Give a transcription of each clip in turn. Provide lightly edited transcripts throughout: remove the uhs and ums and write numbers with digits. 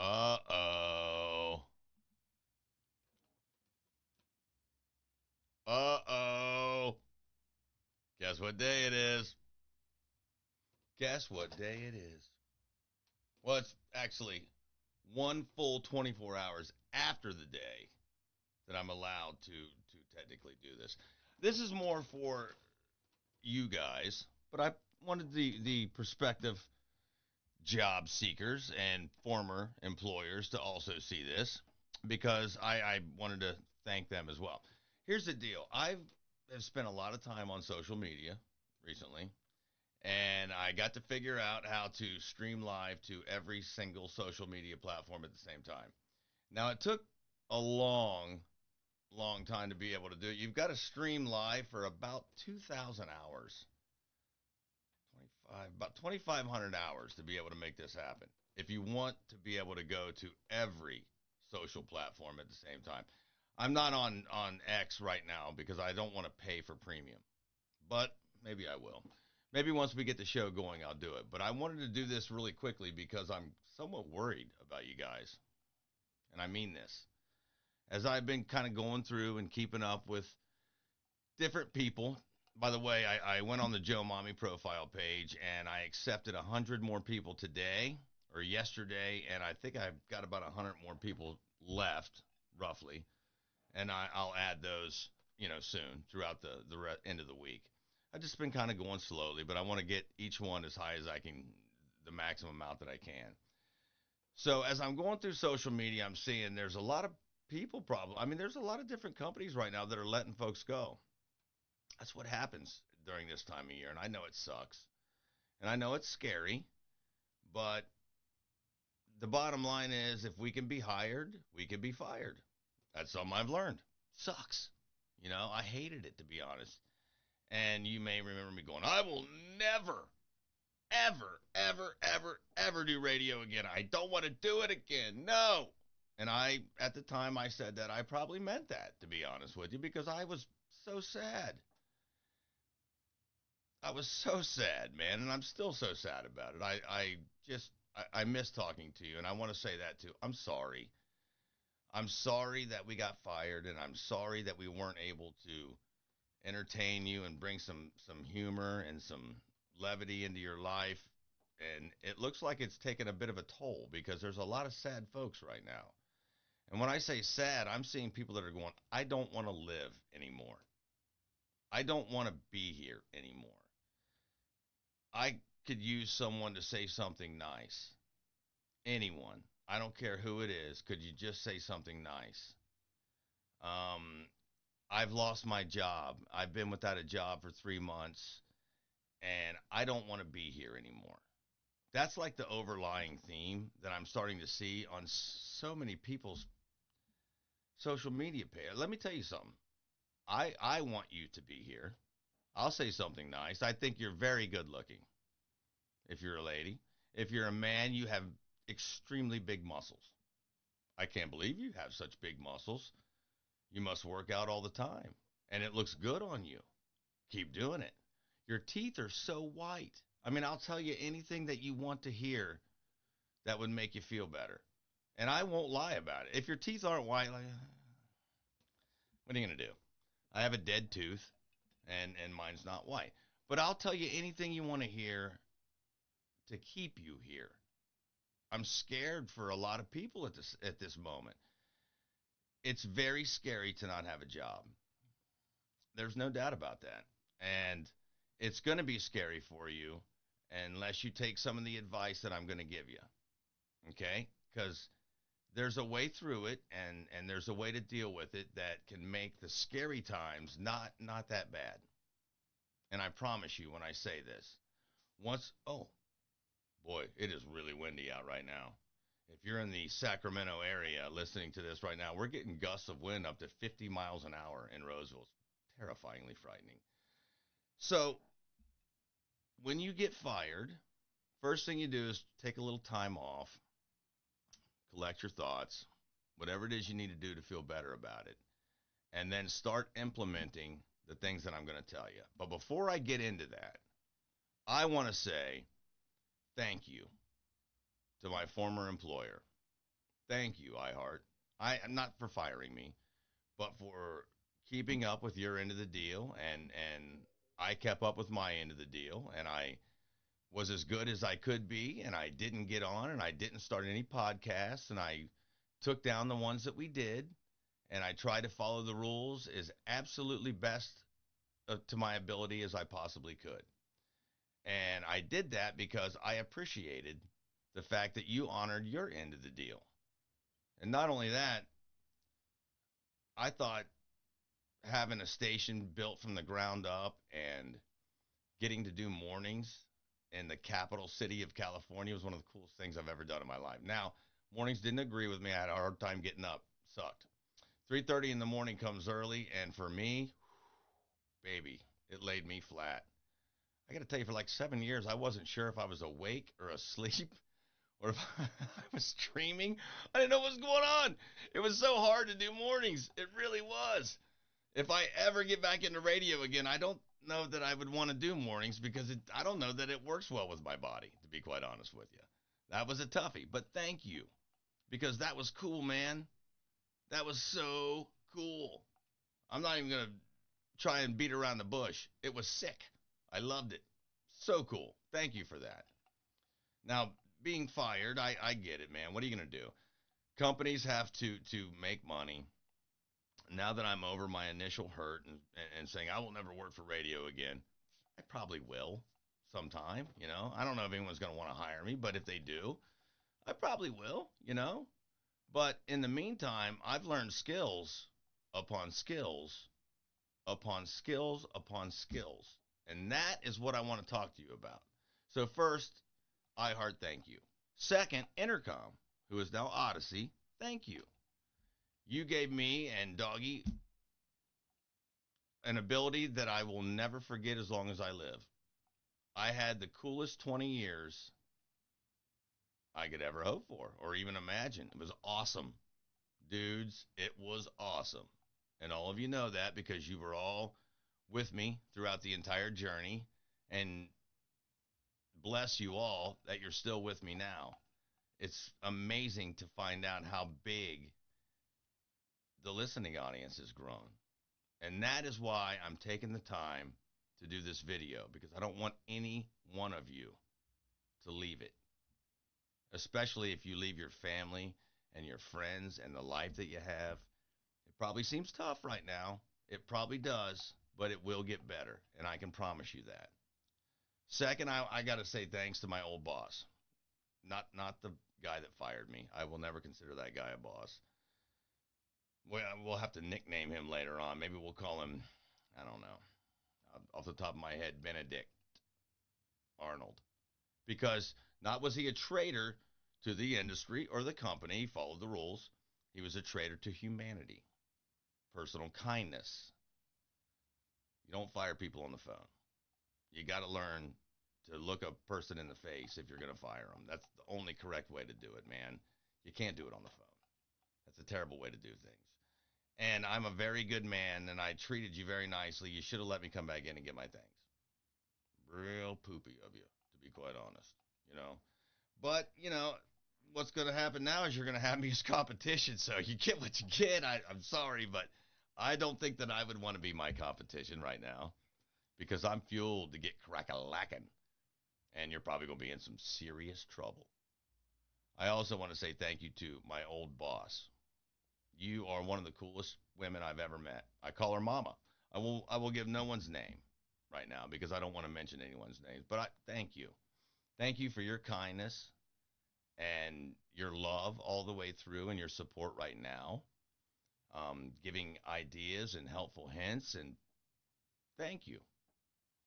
Uh-oh. Uh-oh. Guess what day it is? Guess what day it is? Well, it's actually one full 24 hours after the day that I'm allowed to technically do this. This is more for you guys, but I wanted the prospective job seekers and former employers to also see this because I wanted to thank them as well. Here's the deal. Have spent a lot of time on social media recently, and I got to figure out how to stream live to every single social media platform at the same time. Now, it took a long time to be able to do it. You've got to stream live for about 2,000 hours, 25, about 2,500 hours to be able to make this happen. If you want to be able to go to every social platform at the same time. I'm not on X right now because I don't want to pay for premium, but maybe I will. Maybe once we get the show going, I'll do it. But I wanted to do this really quickly because I'm somewhat worried about you guys. And I mean this. As I've been kind of going through and keeping up with different people. By the way, I went on the Joe Maumee Profile page and I accepted 100 more people today or yesterday. And I think I've got about 100 more people left, roughly. And I'll add those, soon throughout the end of the week. I've just been kind of going slowly, but I want to get each one as high as I can, the maximum amount that I can. So as I'm going through social media, I'm seeing there's a lot of people problem. I mean, there's a lot of different companies right now that are letting folks go. That's what happens during this time of year, and I know it sucks, and I know it's scary, but the bottom line is if we can be hired, we can be fired. That's something I've learned. Sucks. I hated it, to be honest. And you may remember me going, I will never, ever, ever, ever, ever do radio again. I don't want to do it again. No. And at the time I said that, I probably meant that, to be honest with you, because I was so sad. I was so sad, man, and I'm still so sad about it. I miss talking to you, and I want to say that too. I'm sorry. I'm sorry that we got fired, and I'm sorry that we weren't able to entertain you and bring some humor and some levity into your life. And it looks like it's taken a bit of a toll because there's a lot of sad folks right now. And when I say sad, I'm seeing people that are going, I don't want to live anymore. I don't want to be here anymore. I could use someone to say something nice. Anyone. I don't care who it is. Could you just say something nice? Um, I've lost my job. I've been without a job for 3 months, and I don't want to be here anymore. That's like the overlying theme that I'm starting to see on so many people's social media page. Let me tell you something. I want you to be here. I'll say something nice. I think you're very good looking if you're a lady. If you're a man, you have extremely big muscles. I can't believe you have such big muscles. You must work out all the time, and it looks good on you. Keep doing it. Your teeth are so white. I mean, I'll tell you anything that you want to hear that would make you feel better. And I won't lie about it. If your teeth aren't white, like, what are you going to do? I have a dead tooth, and mine's not white. But I'll tell you anything you want to hear to keep you here. I'm scared for a lot of people at this moment. It's very scary to not have a job. There's no doubt about that. And it's going to be scary for you unless you take some of the advice that I'm going to give you. Okay? Because there's a way through it, and there's a way to deal with it that can make the scary times not that bad. And I promise you when I say this, oh, boy, it is really windy out right now. If you're in the Sacramento area listening to this right now, we're getting gusts of wind up to 50 miles an hour in Roseville. It's terrifyingly frightening. So when you get fired, first thing you do is take a little time off, collect your thoughts, whatever it is you need to do to feel better about it, and then start implementing the things that I'm going to tell you. But before I get into that, I want to say thank you to my former employer. Thank you, iHeart. I not for firing me, but for keeping up with your end of the deal, and I kept up with my end of the deal, and I was as good as I could be, and I didn't get on, and I didn't start any podcasts, and I took down the ones that we did, and I tried to follow the rules as absolutely best to my ability as I possibly could. And I did that because I appreciated the fact that you honored your end of the deal. And not only that, I thought having a station built from the ground up and getting to do mornings in the capital city of California was one of the coolest things I've ever done in my life. Now, mornings didn't agree with me. I had a hard time getting up. Sucked. 3:30 in the morning comes early, and for me, baby, it laid me flat. I got to tell you, for like 7 years, I wasn't sure if I was awake or asleep or if I was dreaming. I didn't know what was going on. It was so hard to do mornings. It really was. If I ever get back into radio again, I don't know that I would want to do mornings because I don't know that it works well with my body, to be quite honest with you. That was a toughie, but thank you because that was cool, man. That was so cool. I'm not even going to try and beat around the bush. It was sick. I loved it. So cool. Thank you for that. Now, being fired, I get it, man. What are you going to do? Companies have to make money. Now that I'm over my initial hurt and saying I will never work for radio again, I probably will sometime, you know. I don't know if anyone's going to want to hire me, but if they do, I probably will, you know. But in the meantime, I've learned skills upon skills upon skills upon skills. And that is what I want to talk to you about. So first, iHeart, thank you. Second, Intercom, who is now Odyssey, thank you. You gave me and Doggy an ability that I will never forget as long as I live. I had the coolest 20 years I could ever hope for or even imagine. It was awesome. Dudes, it was awesome. And all of you know that because you were all with me throughout the entire journey. And bless you all that you're still with me now. It's amazing to find out how big the listening audience has grown. And that is why I'm taking the time to do this video because I don't want any one of you to leave it, especially if you leave your family and your friends and the life that you have. It probably seems tough right now. It probably does, but it will get better, and I can promise you that. Second, I got to say thanks to my old boss, not the guy that fired me. I will never consider that guy a boss. We'll have to nickname him later on. Maybe we'll call him, I don't know, off the top of my head, Benedict Arnold. Because not was he a traitor to the industry or the company, he followed the rules. He was a traitor to humanity, personal kindness. You don't fire people on the phone. You got to learn to look a person in the face if you're going to fire them. That's the only correct way to do it, man. You can't do it on the phone. That's a terrible way to do things. And I'm a very good man, and I treated you very nicely. You should have let me come back in and get my things. Real poopy of you, to be quite honest, you know. But, you know, what's going to happen now is you're going to have me as competition, so you get what you get. I'm sorry, but I don't think that I would want to be my competition right now because I'm fueled to get crack-a-lackin', and you're probably going to be in some serious trouble. I also want to say thank you to my old boss. You are one of the coolest women I've ever met. I call her Mama. I will give no one's name right now because I don't want to mention anyone's names. But thank you. Thank you for your kindness and your love all the way through and your support right now. Giving ideas and helpful hints, and thank you.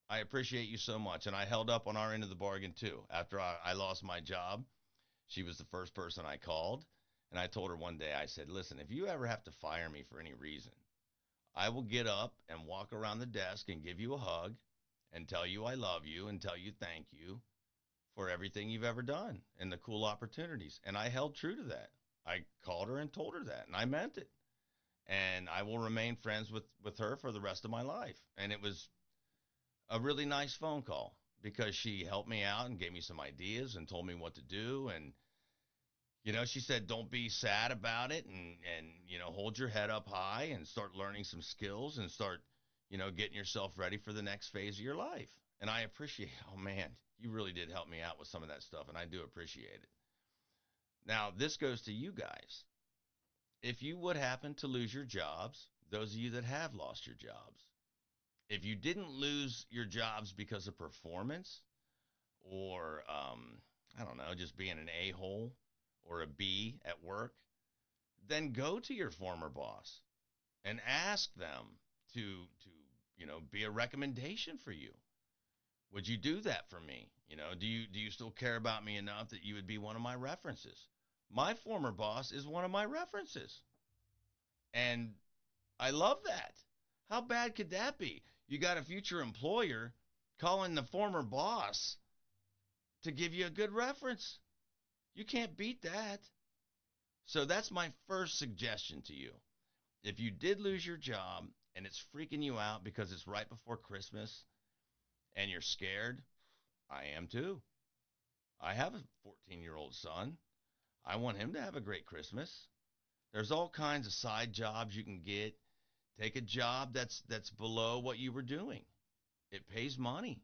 I appreciate you so much. And I held up on our end of the bargain too. After I lost my job, she was the first person I called. And I told her one day, I said, listen, if you ever have to fire me for any reason, I will get up and walk around the desk and give you a hug and tell you I love you and tell you thank you for everything you've ever done and the cool opportunities. And I held true to that. I called her and told her that, and I meant it. And I will remain friends with her for the rest of my life. And it was a really nice phone call because she helped me out and gave me some ideas and told me what to do. And She said, don't be sad about it, and hold your head up high and start learning some skills and start, getting yourself ready for the next phase of your life. And I appreciate, oh man, you really did help me out with some of that stuff, and I do appreciate it. Now, this goes to you guys. If you would happen to lose your jobs, those of you that have lost your jobs, if you didn't lose your jobs because of performance or, I don't know, just being an a hole or a B at work, then go to your former boss and ask them to be a recommendation for you. Would you do that for me? Do you still care about me enough that you would be one of my references? My former boss is one of my references. And I love that. How bad could that be? You got a future employer calling the former boss to give you a good reference. You can't beat that. So that's my first suggestion to you. If you did lose your job and it's freaking you out because it's right before Christmas and you're scared, I am too. I have a 14-year-old son. I want him to have a great Christmas. There's all kinds of side jobs you can get. Take a job that's below what you were doing. It pays money.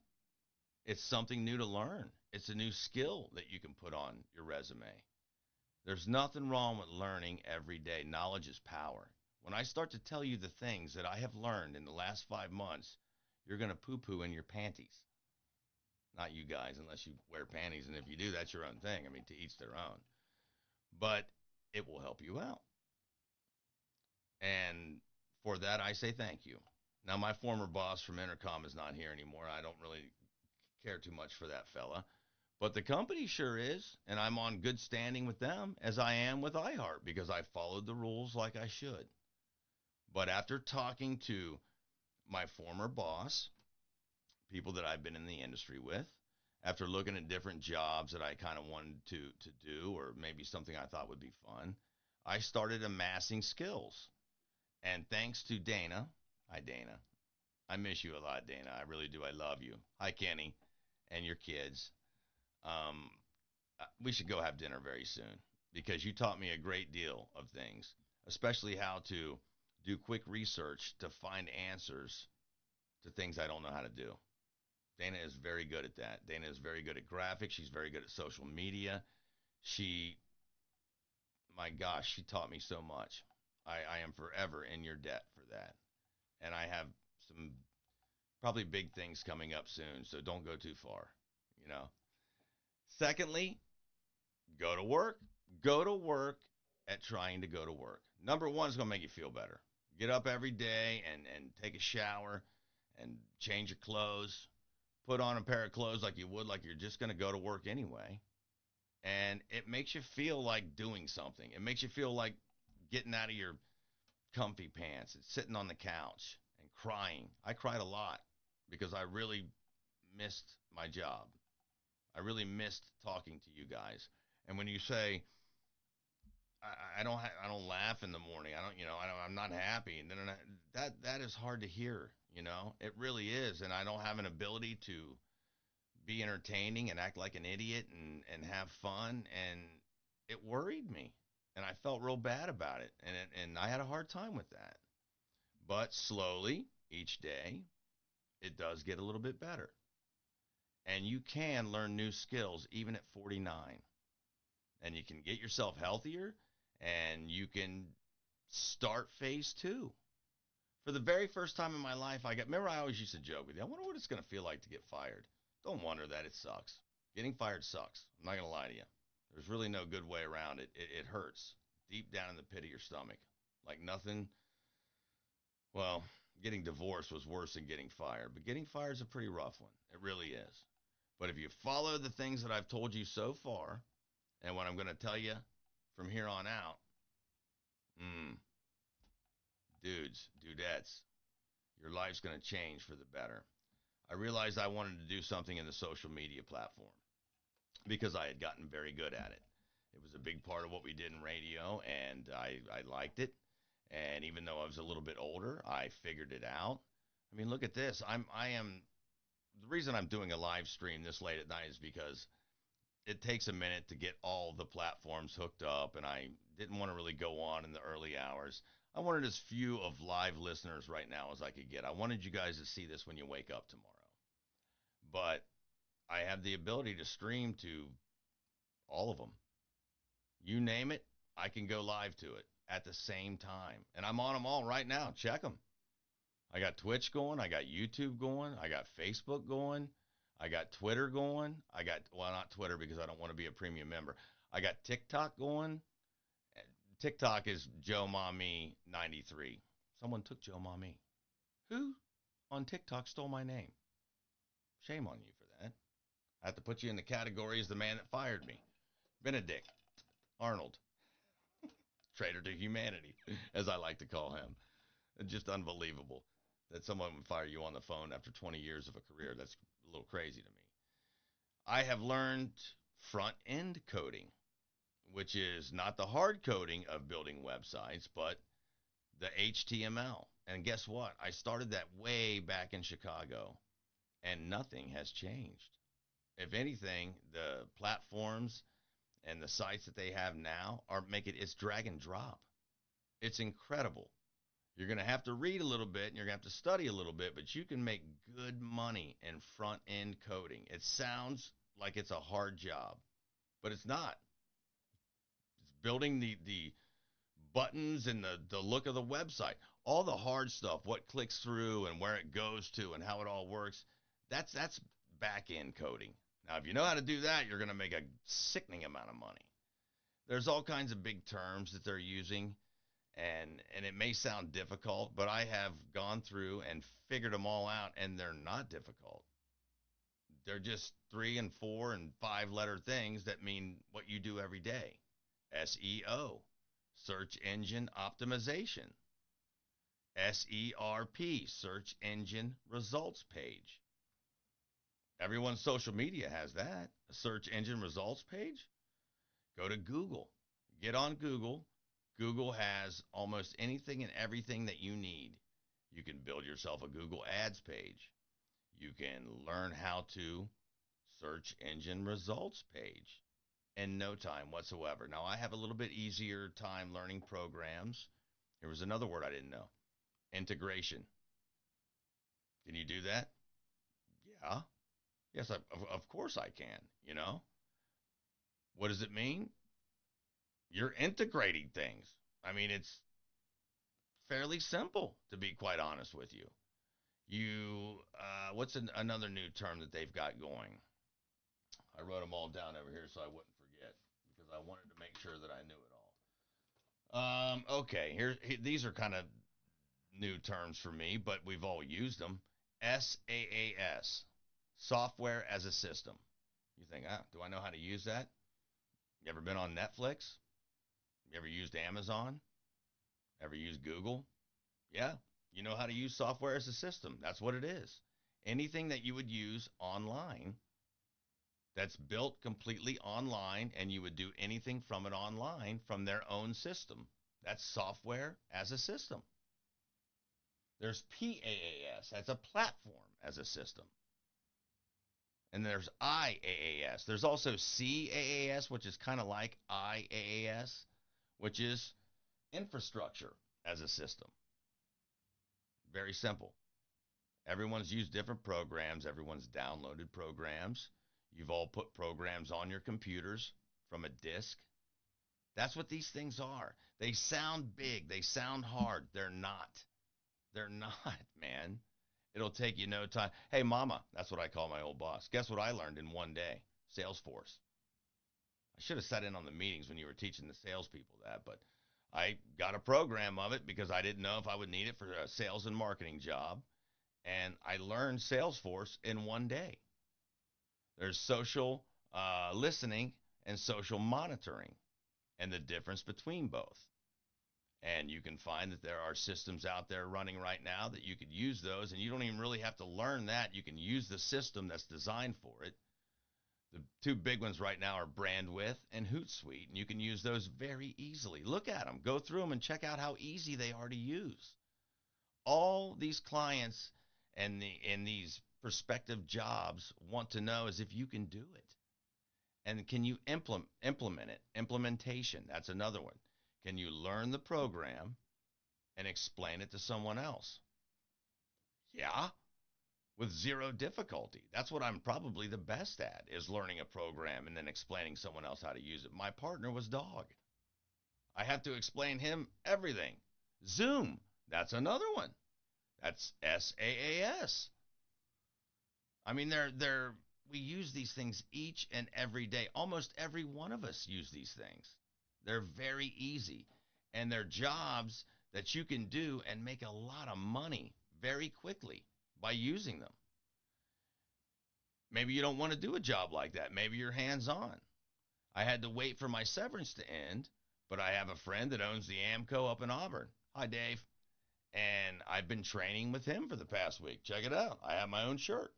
It's something new to learn. It's a new skill that you can put on your resume. There's nothing wrong with learning every day. Knowledge is power. When I start to tell you the things that I have learned in the last 5 months, you're going to poo-poo in your panties. Not you guys, unless you wear panties. And if you do, that's your own thing. I mean, to each their own. But it will help you out. And for that, I say thank you. Now, my former boss from Intercom is not here anymore. I don't really care too much for that fella. But the company sure is, and I'm on good standing with them as I am with iHeart because I followed the rules like I should. But after talking to my former boss, people that I've been in the industry with, after looking at different jobs that I kind of wanted to do or maybe something I thought would be fun, I started amassing skills. And thanks to Dana, hi Dana, I miss you a lot, Dana. I really do. I love you. Hi Kenny and your kids. Um, we should go have dinner very soon because you taught me a great deal of things, especially how to do quick research to find answers to things I don't know how to do. Dana is very good at that. Dana is very good at graphics. She's very good at social media. She, my gosh, she taught me so much. I am forever in your debt for that. And I have some probably big things coming up soon, so don't go too far, you know. Secondly, go to work. Go to work at trying to go to work. Number one is going to make you feel better. Get up every day and take a shower and change your clothes. Put on a pair of clothes like you would, like you're just going to go to work anyway. And it makes you feel like doing something. It makes you feel like getting out of your comfy pants and sitting on the couch and crying. I cried a lot because I really missed my job. I really missed talking to you guys. And when you say I don't laugh in the morning, I'm not happy, and then that is hard to hear. It really is, and I don't have an ability to be entertaining and act like an idiot and have fun, and it worried me, and I felt real bad about it, and I had a hard time with that. But slowly, each day, it does get a little bit better. And you can learn new skills even at 49. And you can get yourself healthier and you can start phase two. For the very first time in my life, remember I always used to joke with you, I wonder what it's going to feel like to get fired. Don't wonder that, it sucks. Getting fired sucks. I'm not going to lie to you. There's really no good way around it. It hurts deep down in the pit of your stomach. Like nothing. Well, getting divorced was worse than getting fired, but getting fired is a pretty rough one. It really is. But if you follow the things that I've told you so far, and what I'm going to tell you from here on out, dudes, dudettes, your life's going to change for the better. I realized I wanted to do something in the social media platform because I had gotten very good at it. It was a big part of what we did in radio, and I liked it. And even though I was a little bit older, I figured it out. I mean, look at this. The reason I'm doing a live stream this late at night is because it takes a minute to get all the platforms hooked up, and I didn't want to really go on in the early hours. I wanted as few of live listeners right now as I could get. I wanted you guys to see this when you wake up tomorrow. But I have the ability to stream to all of them. You name it, I can go live to it at the same time. And I'm on them all right now. Check them. I got Twitch going. I got YouTube going. I got Facebook going. I got Twitter going. I got, well, not Twitter because I don't want to be a premium member. I got TikTok going. TikTok is Joe Maumee 93. Someone took Joe Maumee. Who on TikTok stole my name? Shame on you for that. I have to put you in the category as the man that fired me. Benedict Arnold, traitor to humanity, as I like to call him. Just unbelievable that someone would fire you on the phone after 20 years of a career. That's a little crazy to me. I have learned front end coding, which is not the hard coding of building websites, but the HTML. And guess what? I started that way back in Chicago, and nothing has changed. If anything, the platforms and the sites that they have now are it's drag and drop. It's incredible. You're going to have to read a little bit and you're going to have to study a little bit, but you can make good money in front end coding. It sounds like it's a hard job, but it's not. It's building the buttons and the look of the website. All the hard stuff, what clicks through and where it goes to and how it all works, that's back end coding. Now, if you know how to do that, you're going to make a sickening amount of money. There's all kinds of big terms that they're using, and it may sound difficult, but I have gone through and figured them all out, and they're not difficult. They're just 3 and 4 and 5 letter things that mean what you do every day. SEO, search engine optimization. SERP, search engine results page. Everyone's social media has that, a search engine results page. Go to Google. Get on Google. Google has almost anything and everything that you need. You can build yourself a Google Ads page. You can learn how to search engine results page in no time whatsoever. Now, I have a little bit easier time learning programs. Here was another word I didn't know. Integration. Can you do that? Yeah. Yes, of course I can, you know. What does it mean? You're integrating things. I mean, it's fairly simple, to be quite honest with you. What's another new term that they've got going? I wrote them all down over here so I wouldn't forget because I wanted to make sure that I knew it all. Okay, these are kind of new terms for me, but we've all used them. SaaS, software as a system. You think, do I know how to use that? You ever been on Netflix? You ever used Amazon? Ever used Google? Yeah, you know how to use software as a system. That's what it is. Anything that you would use online that's built completely online and you would do anything from it online from their own system. That's software as a system. There's PaaS, that's a platform as a system. And there's IaaS. There's also CaaS, which is kind of like IaaS, which is infrastructure as a system. Very simple. Everyone's used different programs. Everyone's downloaded programs. You've all put programs on your computers from a disk. That's what these things are. They sound big. They sound hard. They're not. They're not, man. It'll take you no time. Hey, mama, that's what I call my old boss. Guess what I learned in one day? Salesforce. I should have sat in on the meetings when you were teaching the salespeople that, but I got a program of it because I didn't know if I would need it for a sales and marketing job. And I learned Salesforce in one day. There's social listening and social monitoring and the difference between both. And you can find that there are systems out there running right now that you could use those, and you don't even really have to learn that. You can use the system that's designed for it. The two big ones right now are Brandwidth and Hootsuite, and you can use those very easily. Look at them. Go through them and check out how easy they are to use. All these clients and these prospective jobs want to know is if you can do it. And can you implement it? Implementation, that's another one. Can you learn the program and explain it to someone else? Yeah, with zero difficulty. That's what I'm probably the best at, is learning a program and then explaining someone else how to use it. My partner was Dog. I have to explain him everything. Zoom, that's another one. That's SaaS. I mean, we use these things each and every day. Almost every one of us use these things. They're very easy, and they're jobs that you can do and make a lot of money very quickly by using them. Maybe you don't want to do a job like that. Maybe you're hands on. I had to wait for my severance to end, but I have a friend that owns the Amco up in Auburn. Hi, Dave. And I've been training with him for the past week. Check it out. I have my own shirt.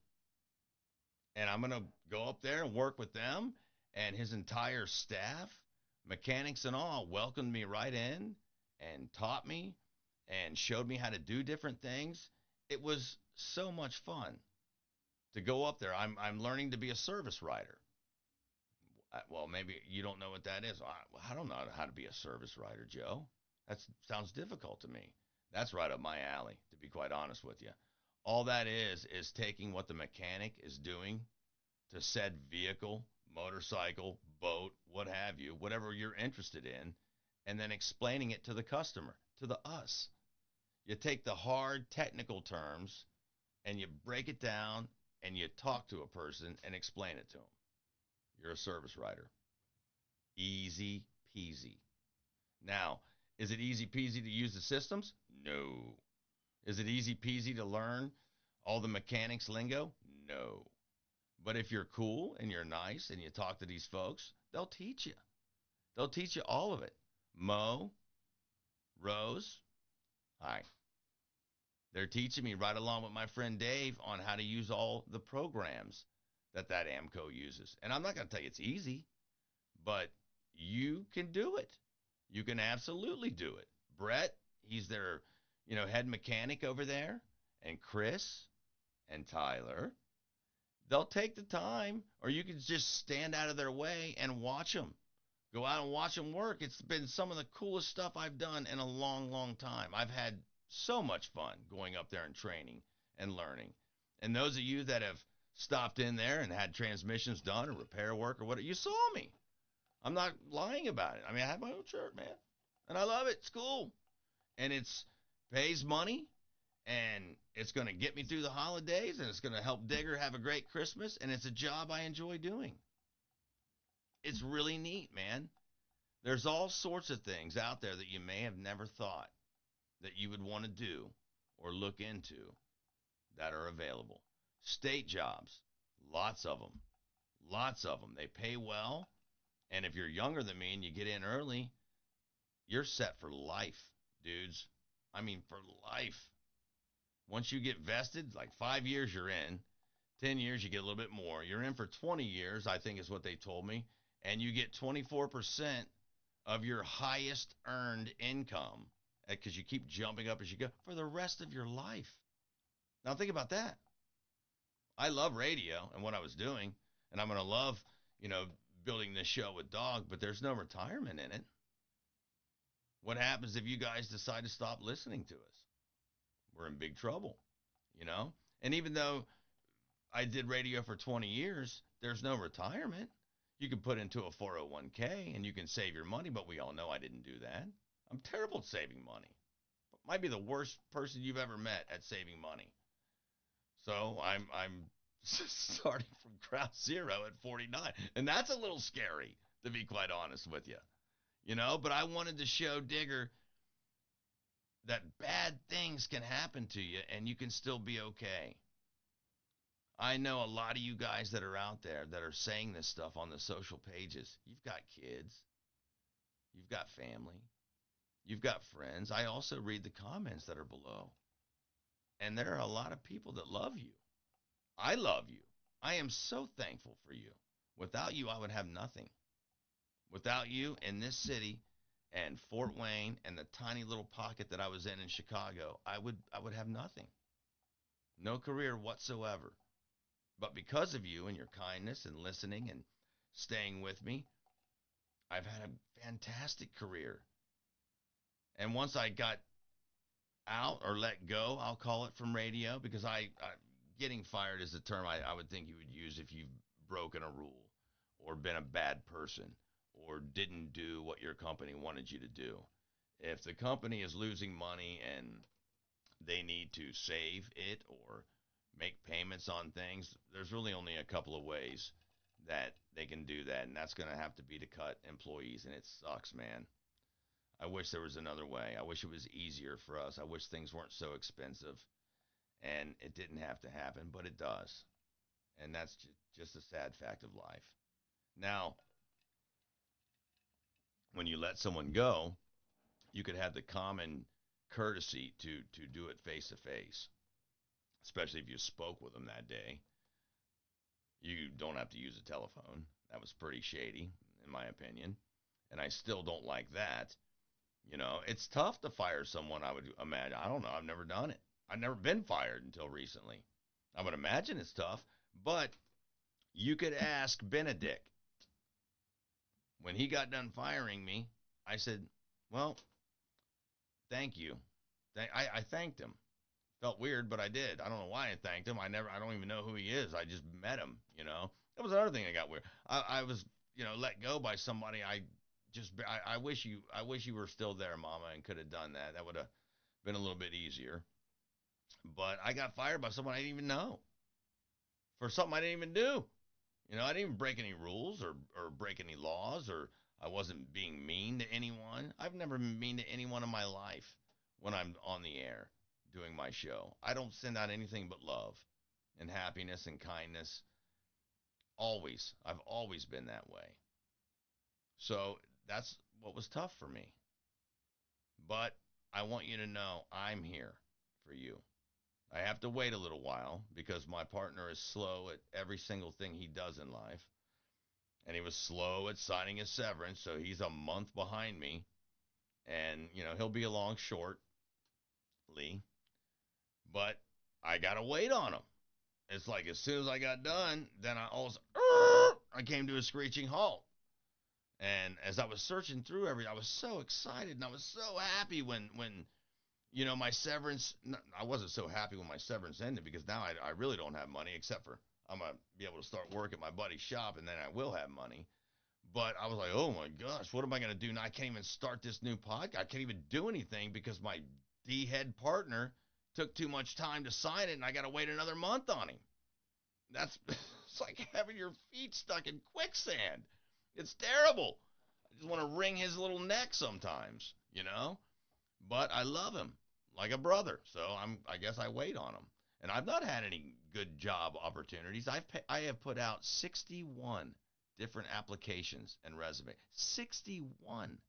And I'm going to go up there and work with them. And his entire staff, mechanics and all, welcomed me right in and taught me and showed me how to do different things. It was so much fun to go up there. I'm learning to be a service writer. Well, maybe you don't know what that is. I don't know how to be a service writer, Joe. That sounds difficult to me. That's right up my alley, to be quite honest with you. All that is taking what the mechanic is doing to said vehicle, motorcycle, boat, what have you, whatever you're interested in, and then explaining it to the customer, to the us. You take the hard technical terms and you break it down and you talk to a person and explain it to them. You're a service writer. Easy peasy. Now, is it easy peasy to use the systems? No. Is it easy peasy to learn all the mechanics lingo? No. But if you're cool and you're nice and you talk to these folks, they'll teach you. They'll teach you all of it. Mo, Rose, hi. They're teaching me right along with my friend Dave on how to use all the programs that Amco uses. And I'm not going to tell you it's easy, but you can do it. You can absolutely do it. Brett, he's their, head mechanic over there, and Chris and Tyler. They'll take the time, or you can just stand out of their way and watch them. Go out and watch them work. It's been some of the coolest stuff I've done in a long, long time. I've had so much fun going up there and training and learning. And those of you that have stopped in there and had transmissions done or repair work or whatever, you saw me. I'm not lying about it. I mean, I have my own shirt, man. And I love it. It's cool. And it's pays money. And it's going to get me through the holidays. And it's going to help Digger have a great Christmas. And it's a job I enjoy doing. It's really neat, man. There's all sorts of things out there that you may have never thought that you would want to do or look into that are available. State jobs, lots of them. Lots of them. They pay well. And if you're younger than me and you get in early, you're set for life, dudes. I mean, for life. Once you get vested, like 5 years you're in, 10 years you get a little bit more. You're in for 20 years, I think is what they told me, and you get 24% of your highest earned income because you keep jumping up as you go for the rest of your life. Now think about that. I love radio and what I was doing, and I'm going to love, building this show with Dog, but there's no retirement in it. What happens if you guys decide to stop listening to us? We're in big trouble, And even though I did radio for 20 years, there's no retirement. You can put into a 401k and you can save your money, but we all know I didn't do that. I'm terrible at saving money. Might be the worst person you've ever met at saving money. So I'm starting from ground zero at 49. And that's a little scary, to be quite honest with you. But I wanted to show Digger that bad things can happen to you and you can still be okay. I know a lot of you guys that are out there that are saying this stuff on the social pages. You've got kids. You've got family. You've got friends. I also read the comments that are below. And there are a lot of people that love you. I love you. I am so thankful for you. Without you, I would have nothing. Without you in this city and Fort Wayne and the tiny little pocket that I was in Chicago, I would have nothing. No career whatsoever. But because of you and your kindness and listening and staying with me. I've had a fantastic career. And once I got out or let go, I'll call it, from radio, because getting fired is a term I would think you would use if you've broken a rule or been a bad person or didn't do what your company wanted you to do. If the company is losing money and they need to save it or make payments on things, there's really only a couple of ways that they can do that, and that's going to have to be to cut employees, and it sucks, man. I wish there was another way. I wish it was easier for us. I wish things weren't so expensive, and it didn't have to happen, but it does. And that's just a sad fact of life. Now, when you let someone go, you could have the common courtesy to do it face to face, especially if you spoke with them that day. You don't have to use a telephone. That was pretty shady, in my opinion. And I still don't like that. You know, it's tough to fire someone, I would imagine. I don't know. I've never done it. I've never been fired until recently. I would imagine it's tough. But you could ask Benedict. When he got done firing me, I said, well, thank you. I thanked him. Felt weird, but I did. I don't know why I thanked him. I don't even know who he is. I just met him, you know. That was another thing that got weird. I was, let go by somebody. I wish you were still there, Mama, and could have done that. That would have been a little bit easier. But I got fired by someone I didn't even know for something I didn't even do. I didn't even break any rules or break any laws, or I wasn't being mean to anyone. I've never been mean to anyone in my life when I'm on the air doing my show. I don't send out anything but love and happiness and kindness. Always. I've always been that way. So that's what was tough for me. But I want you to know I'm here for you. I have to wait a little while because my partner is slow at every single thing he does in life. And he was slow at signing his severance, so he's a month behind me. And, he'll be along shortly. But I got to wait on him. It's like as soon as I got done, then I came to a screeching halt. And as I was searching through I was so excited and I was so happy when my severance, I wasn't so happy when my severance ended because now I really don't have money except for I'm going to be able to start work at my buddy's shop and then I will have money. But I was like, oh my gosh, what am I going to do now? I can't even start this new podcast. I can't even do anything because my D-head partner took too much time to sign it and I got to wait another month on him. It's like having your feet stuck in quicksand. It's terrible. I just want to wring his little neck sometimes, But I love him like a brother, so I guess I wait on him. And I've not had any good job opportunities. I have put out 61 different applications and resumes. 61.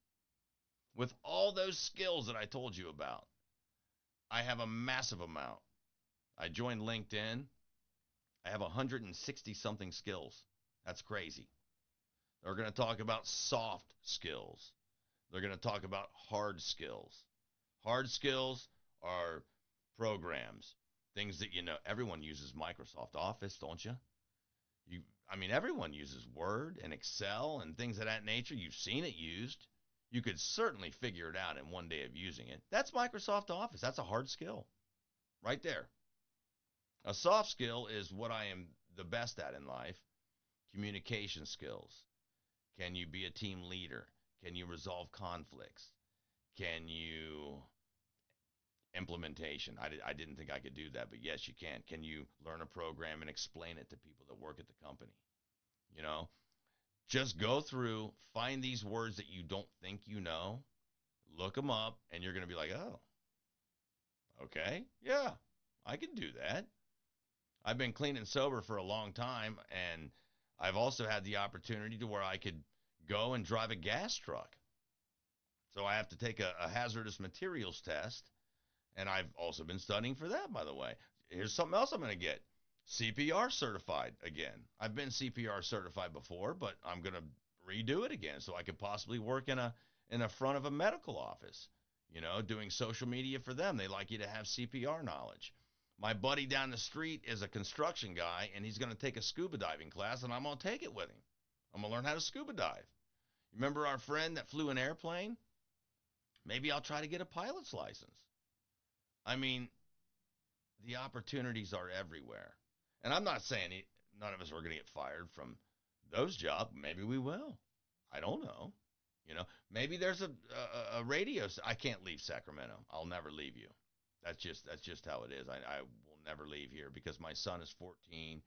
With all those skills that I told you about. I have a massive amount. I joined LinkedIn. I have 160 something skills. That's crazy. They're going to talk about soft skills. They're going to talk about hard skills. Hard skills are programs, things that everyone uses Microsoft Office, don't you? Everyone uses Word and Excel and things of that nature. You've seen it used. You could certainly figure it out in one day of using it. That's Microsoft Office. That's a hard skill right there. A soft skill is what I am the best at in life. Communication skills. Can you be a team leader? Can you resolve conflicts? Can you implementation? I didn't think I could do that, but yes, you can. Can you learn a program and explain it to people that work at the company? Just go through, find these words that you don't think you know, look them up, and you're going to be like, oh, okay, yeah, I can do that. I've been clean and sober for a long time, and I've also had the opportunity to where I could go and drive a gas truck. So I have to take a hazardous materials test, and I've also been studying for that, by the way. Here's something else I'm going to get. CPR certified again. I've been CPR certified before, but I'm going to redo it again so I could possibly work in a front of a medical office, doing social media for them. They like you to have CPR knowledge. My buddy down the street is a construction guy, and he's going to take a scuba diving class, and I'm going to take it with him. I'm going to learn how to scuba dive. Remember our friend that flew an airplane? Maybe I'll try to get a pilot's license. I mean, the opportunities are everywhere. And I'm not saying none of us are going to get fired from those jobs. Maybe we will. I don't know. Maybe there's a radio. I can't leave Sacramento. I'll never leave you. That's just how it is. I will never leave here because my son is 14.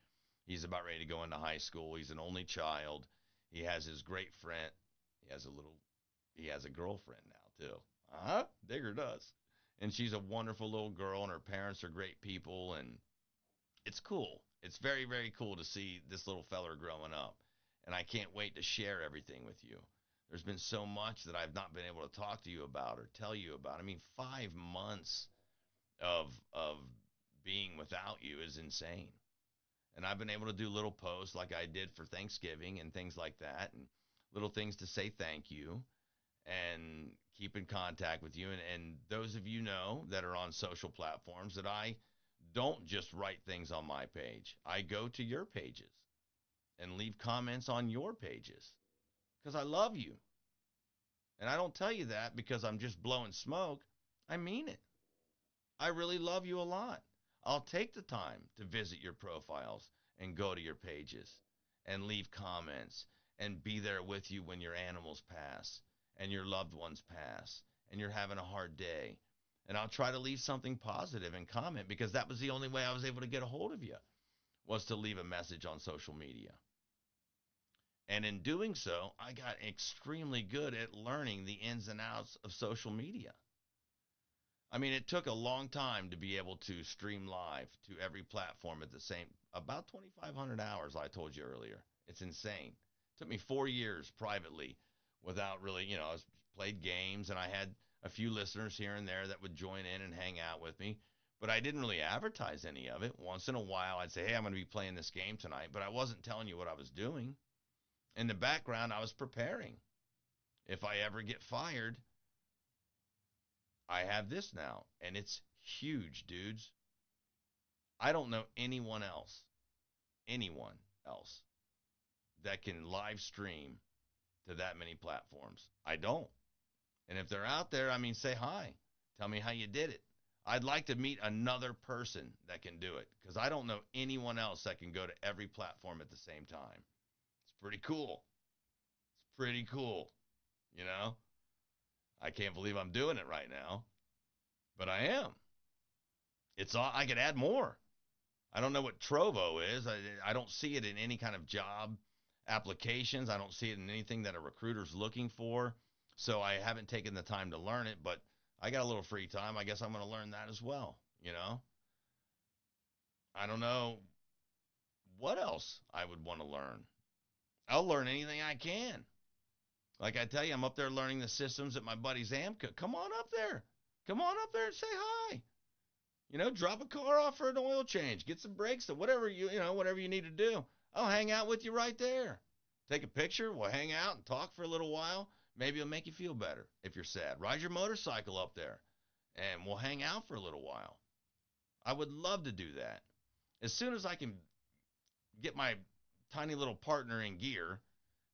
He's about ready to go into high school. He's an only child. He has his great friend. He has a girlfriend now too. Digger does. And she's a wonderful little girl, and her parents are great people, and it's cool. It's very, very cool to see this little feller growing up, and I can't wait to share everything with you. There's been so much that I've not been able to talk to you about or tell you about. I mean, 5 months of being without you is insane. And I've been able to do little posts like I did for Thanksgiving and things like that, and little things to say thank you and keep in contact with you. And those of you know that are on social platforms that I don't just write things on my page. I go to your pages and leave comments on your pages because I love you. And I don't tell you that because I'm just blowing smoke. I mean it. I really love you a lot. I'll take the time to visit your profiles and go to your pages and leave comments and be there with you when your animals pass and your loved ones pass and you're having a hard day. And I'll try to leave something positive and comment because that was the only way I was able to get a hold of you, was to leave a message on social media. And in doing so, I got extremely good at learning the ins and outs of social media. I mean, it took a long time to be able to stream live to every platform at the same, about 2,500 hours, I told you earlier. It's insane. It took me 4 years privately without really, I played games and I had a few listeners here and there that would join in and hang out with me, but I didn't really advertise any of it. Once in a while, I'd say, hey, I'm going to be playing this game tonight, but I wasn't telling you what I was doing. In the background, I was preparing. If I ever get fired, I have this now, and it's huge, dudes. I don't know anyone else that can live stream to that many platforms. I don't. And if they're out there, I mean, say hi. Tell me how you did it. I'd like to meet another person that can do it because I don't know anyone else that can go to every platform at the same time. It's pretty cool. It's pretty cool. You know? I can't believe I'm doing it right now, but I am. It's all, I could add more. I don't know what Trovo is. I don't see it in any kind of job applications. I don't see it in anything that a recruiter's looking for. So I haven't taken the time to learn it, but I got a little free time. I guess I'm going to learn that as well. I don't know what else I would want to learn. I'll learn anything I can. Like I tell you, I'm up there learning the systems at my buddy's AMCA. Come on up there. Come on up there and say hi. Drop a car off for an oil change, get some brakes, or whatever whatever you need to do. I'll hang out with you right there. Take a picture. We'll hang out and talk for a little while. Maybe it'll make you feel better if you're sad. Ride your motorcycle up there, and we'll hang out for a little while. I would love to do that. As soon as I can get my tiny little partner in gear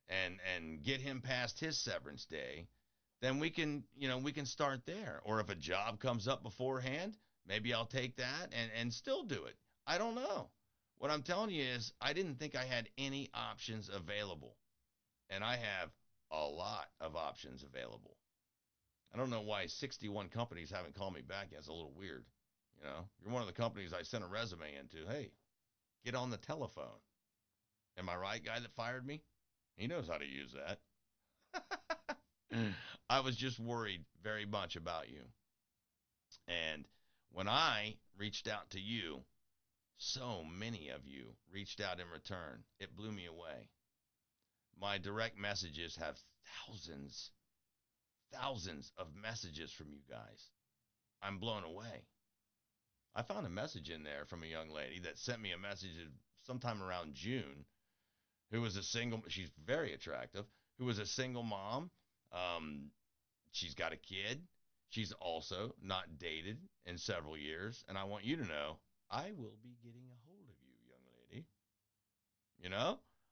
and get him past his severance day, then we can start there. Or if a job comes up beforehand, maybe I'll take that and still do it. I don't know. What I'm telling you is I didn't think I had any options available. And I have a lot of options available. I don't know why 61 companies haven't called me back yet. It's a little weird. You're one of the companies I sent a resume into. Hey, get on the telephone. Am I right, guy that fired me? He knows how to use that. I was just worried very much about you. And when I reached out to you, so many of you reached out in return. It blew me away. My direct messages have thousands of messages from you guys. I'm blown away. I found a message in there from a young lady that sent me a message sometime around June, who was she's very attractive, who was a single mom. She's got a kid. She's also not dated in several years. And I want you to know, I will be getting a hold of you, young lady.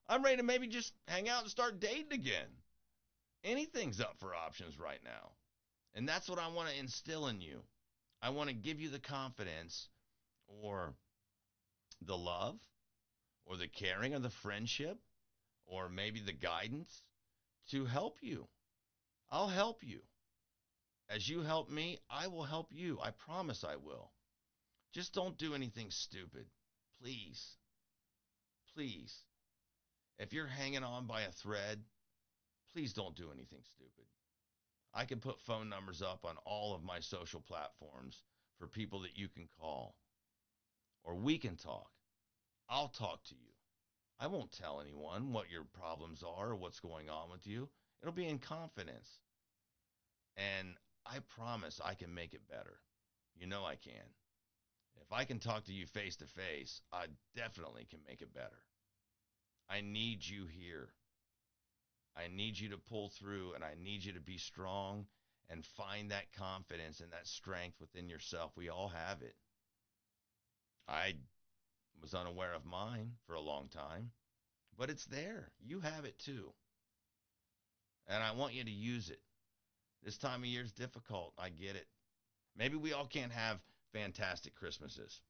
I'm ready to maybe just hang out and start dating again. Anything's up for options right now. And that's what I want to instill in you. I want to give you the confidence or the love or the caring or the friendship or maybe the guidance to help you. I'll help you. As you help me, I will help you. I promise I will. Just don't do anything stupid. Please. Please. If you're hanging on by a thread, please don't do anything stupid. I can put phone numbers up on all of my social platforms for people that you can call. Or we can talk. I'll talk to you. I won't tell anyone what your problems are or what's going on with you. It'll be in confidence. And I promise I can make it better. You know I can. If I can talk to you face to face, I definitely can make it better. I need you here. I need you to pull through, and I need you to be strong and find that confidence and that strength within yourself. We all have it. I was unaware of mine for a long time, but it's there. You have it too. And I want you to use it. This time of year is difficult. I get it. Maybe we all can't have fantastic Christmases.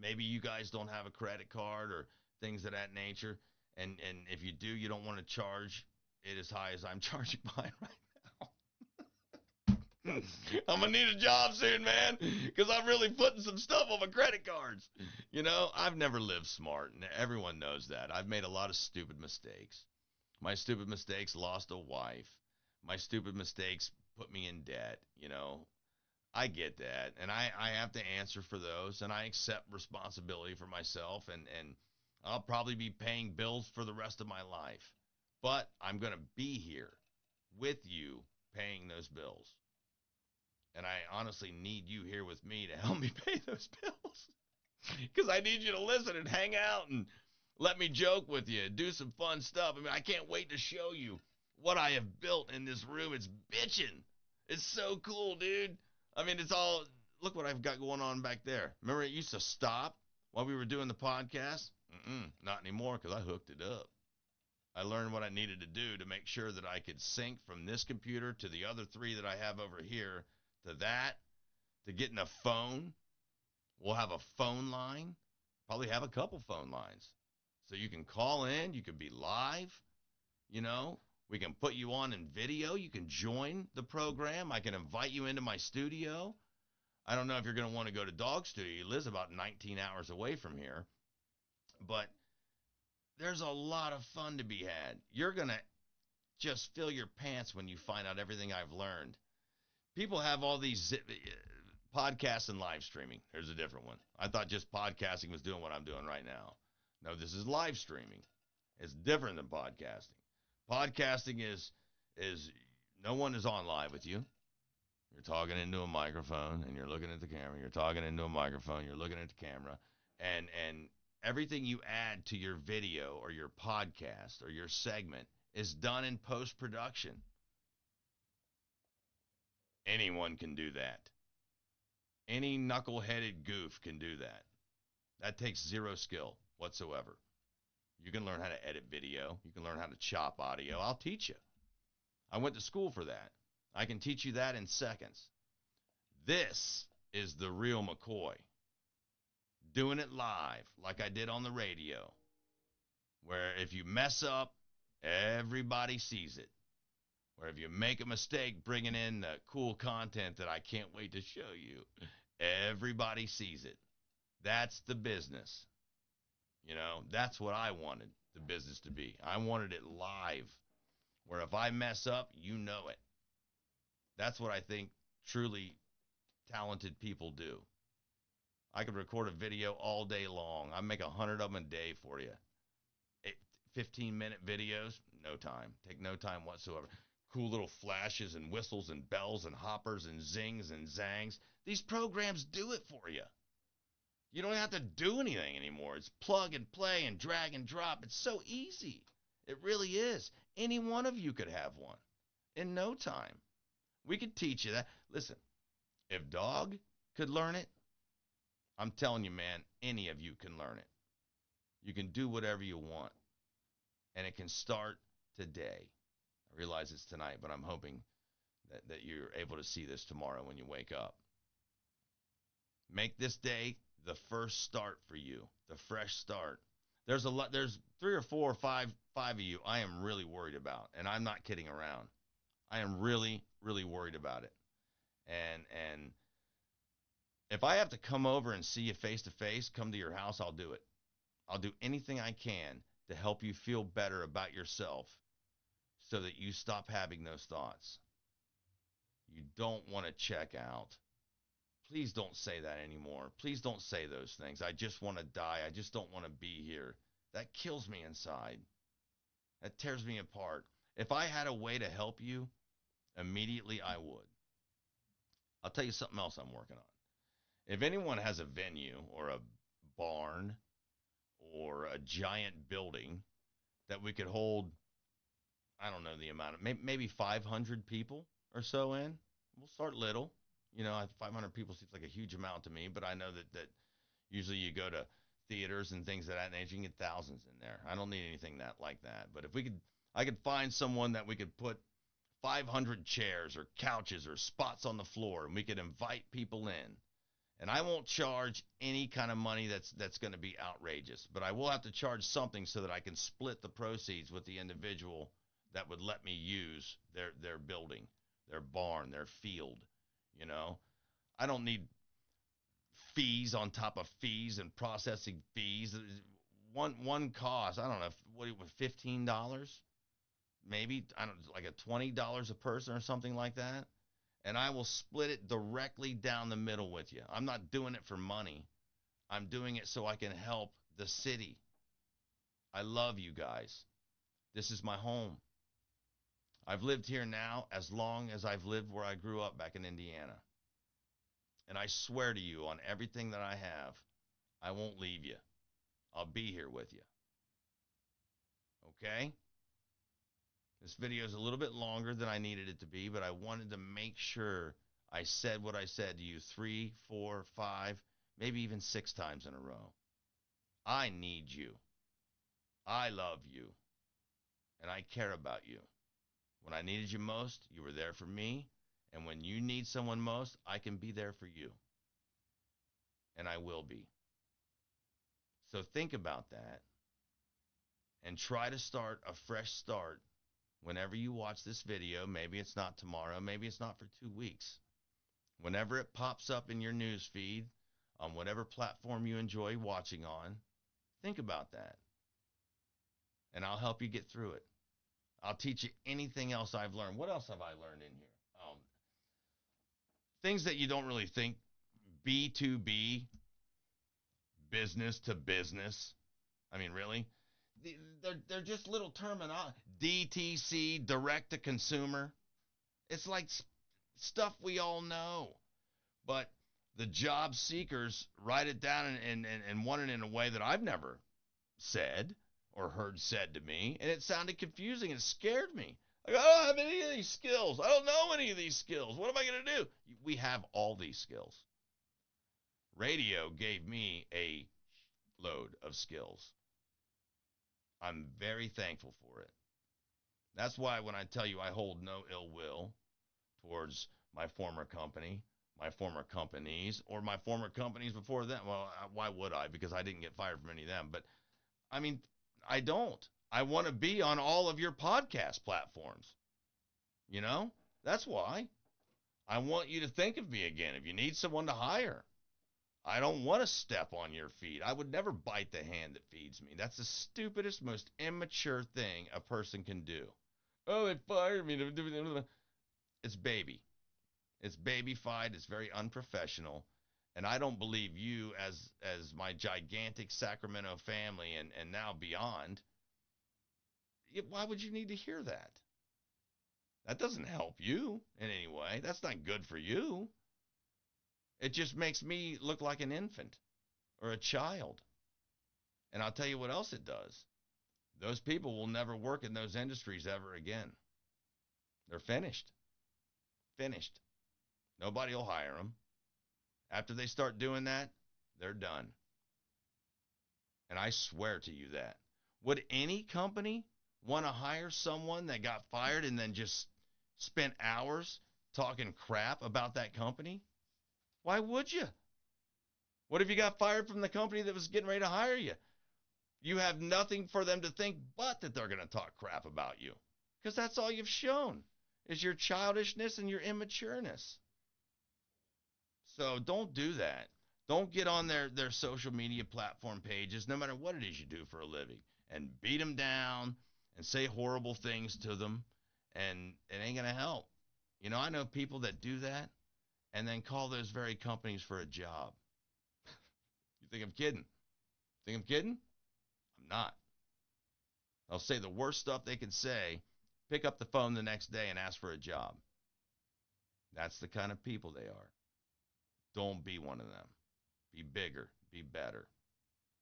Maybe you guys don't have a credit card or things of that nature. And if you do, you don't want to charge it as high as I'm charging mine right now. I'm going to need a job soon, man, because I'm really putting some stuff on my credit cards. You know, I've never lived smart, and everyone knows that. I've made a lot of stupid mistakes. My stupid mistakes lost a wife. My stupid mistakes put me in debt, you know. I get that, and I have to answer for those, and I accept responsibility for myself, and I'll probably be paying bills for the rest of my life. But I'm going to be here with you paying those bills. And I honestly need you here with me to help me pay those bills. Because I need you to listen and hang out and let me joke with you, do some fun stuff. I mean, I can't wait to show you what I have built in this room. It's bitching. It's so cool, dude. I mean, it's all, look what I've got going on back there. Remember it used to stop while we were doing the podcast? Not anymore because I hooked it up. I learned what I needed to do to make sure that I could sync from this computer to the other three that I have over here to that, to getting a phone. We'll have a phone line, probably have a couple phone lines. So you can call in, you can be live, you know. We can put you on in video. You can join the program. I can invite you into my studio. I don't know if you're going to want to go to Dog Studio. He lives about 19 hours away from here. But there's a lot of fun to be had. You're going to just fill your pants when you find out everything I've learned. People have all these podcasts and live streaming. There's a different one. I thought just podcasting was doing what I'm doing right now. No, this is live streaming. It's different than podcasting. Podcasting is no one is on live with you. You're talking into a microphone and you're looking at the camera. You're talking into a microphone. You're looking at the camera. And everything you add to your video or your podcast or your segment is done in post-production. Anyone can do that. Any knuckle-headed goof can do that. That takes zero skill whatsoever. You can learn how to edit video. You can learn how to chop audio. I'll teach you. I went to school for that. I can teach you that in seconds. This is the real McCoy. Doing it live like I did on the radio. Where if you mess up, everybody sees it. Where if you make a mistake bringing in the cool content that I can't wait to show you, everybody sees it. That's the business. You know, that's what I wanted the business to be. I wanted it live, where if I mess up, you know it. That's what I think truly talented people do. I could record a video all day long. I make 100 of them a day for you. 15-minute videos, no time. Take no time whatsoever. Cool little flashes and whistles and bells and hoppers and zings and zangs. These programs do it for you. You don't have to do anything anymore. It's plug and play and drag and drop. It's so easy. It really is. Any one of you could have one in no time. We could teach you that. Listen, if Dog could learn it, I'm telling you, man, any of you can learn it. You can do whatever you want. And it can start today. I realize it's tonight, but I'm hoping that you're able to see this tomorrow when you wake up. Make this day the first start for you, the fresh start. There's 3 or 4 or 5 of you I am really worried about, and I'm not kidding around. I am really, really worried about it. And if I have to come over and see you face to face, come to your house, I'll do it. I'll do anything I can to help you feel better about yourself so that you stop having those thoughts. You don't want to check out. Please don't say that anymore. Please don't say those things. I just want to die. I just don't want to be here. That kills me inside. That tears me apart. If I had a way to help you, immediately I would. I'll tell you something else I'm working on. If anyone has a venue or a barn or a giant building that we could hold, I don't know the amount of, maybe 500 people or so in, we'll start little. 500 people seems like a huge amount to me, but I know that usually you go to theaters and things of that nature, you can get thousands in there. I don't need anything like that. But if I could find someone that we could put 500 chairs or couches or spots on the floor, and we could invite people in. And I won't charge any kind of money that's going to be outrageous, but I will have to charge something so that I can split the proceeds with the individual that would let me use their building, their barn, their field. I don't need fees on top of fees and processing fees. One cost, I don't know, what $15? Maybe, I don't like a $20 a person or something like that. And I will split it directly down the middle with you. I'm not doing it for money. I'm doing it so I can help the city. I love you guys. This is my home. I've lived here now as long as I've lived where I grew up back in Indiana. And I swear to you on everything that I have, I won't leave you. I'll be here with you. Okay? This video is a little bit longer than I needed it to be, but I wanted to make sure I said what I said to you 3, 4, 5, maybe even 6 times in a row. I need you. I love you. And I care about you. When I needed you most, you were there for me. And when you need someone most, I can be there for you. And I will be. So think about that. And try to start a fresh start whenever you watch this video. Maybe it's not tomorrow. Maybe it's not for 2 weeks. Whenever it pops up in your news feed, on whatever platform you enjoy watching on, think about that. And I'll help you get through it. I'll teach you anything else I've learned. What else have I learned in here? Things that you don't really think. B2B, business to business. I mean, really? They're just little terminology. DTC, direct to consumer. It's like stuff we all know. But the job seekers write it down and want it in a way that I've never said or heard said to me. And it sounded confusing. It scared me. Like, I don't have any of these skills. I don't know any of these skills. What am I going to do? We have all these skills. Radio gave me a load of skills. I'm very thankful for it. That's why when I tell you I hold no ill will towards my former company, my former companies, or my former companies before them. Well, why would I? Because I didn't get fired from any of them. But, I mean, I don't. I want to be on all of your podcast platforms. That's why. I want you to think of me again if you need someone to hire. I don't want to step on your feet. I would never bite the hand that feeds me. That's the stupidest, most immature thing a person can do. Oh, they fired me. It's baby. It's babyfied. It's very unprofessional. And I don't believe you as my gigantic Sacramento family and now beyond. Why would you need to hear that? That doesn't help you in any way. That's not good for you. It just makes me look like an infant or a child. And I'll tell you what else it does. Those people will never work in those industries ever again. They're finished. Finished. Nobody will hire them. After they start doing that, they're done. And I swear to you that. Would any company want to hire someone that got fired and then just spent hours talking crap about that company? Why would you? What if you got fired from the company that was getting ready to hire you? You have nothing for them to think but that they're going to talk crap about you. Because that's all you've shown is your childishness and your immatureness. So don't do that. Don't get on their social media platform pages, no matter what it is you do for a living, and beat them down and say horrible things to them, and it ain't going to help. You know, I know people that do that and then call those very companies for a job. You think I'm kidding? Think I'm kidding? I'm not. They'll say the worst stuff they can say, pick up the phone the next day and ask for a job. That's the kind of people they are. Don't be one of them. Be bigger. Be better.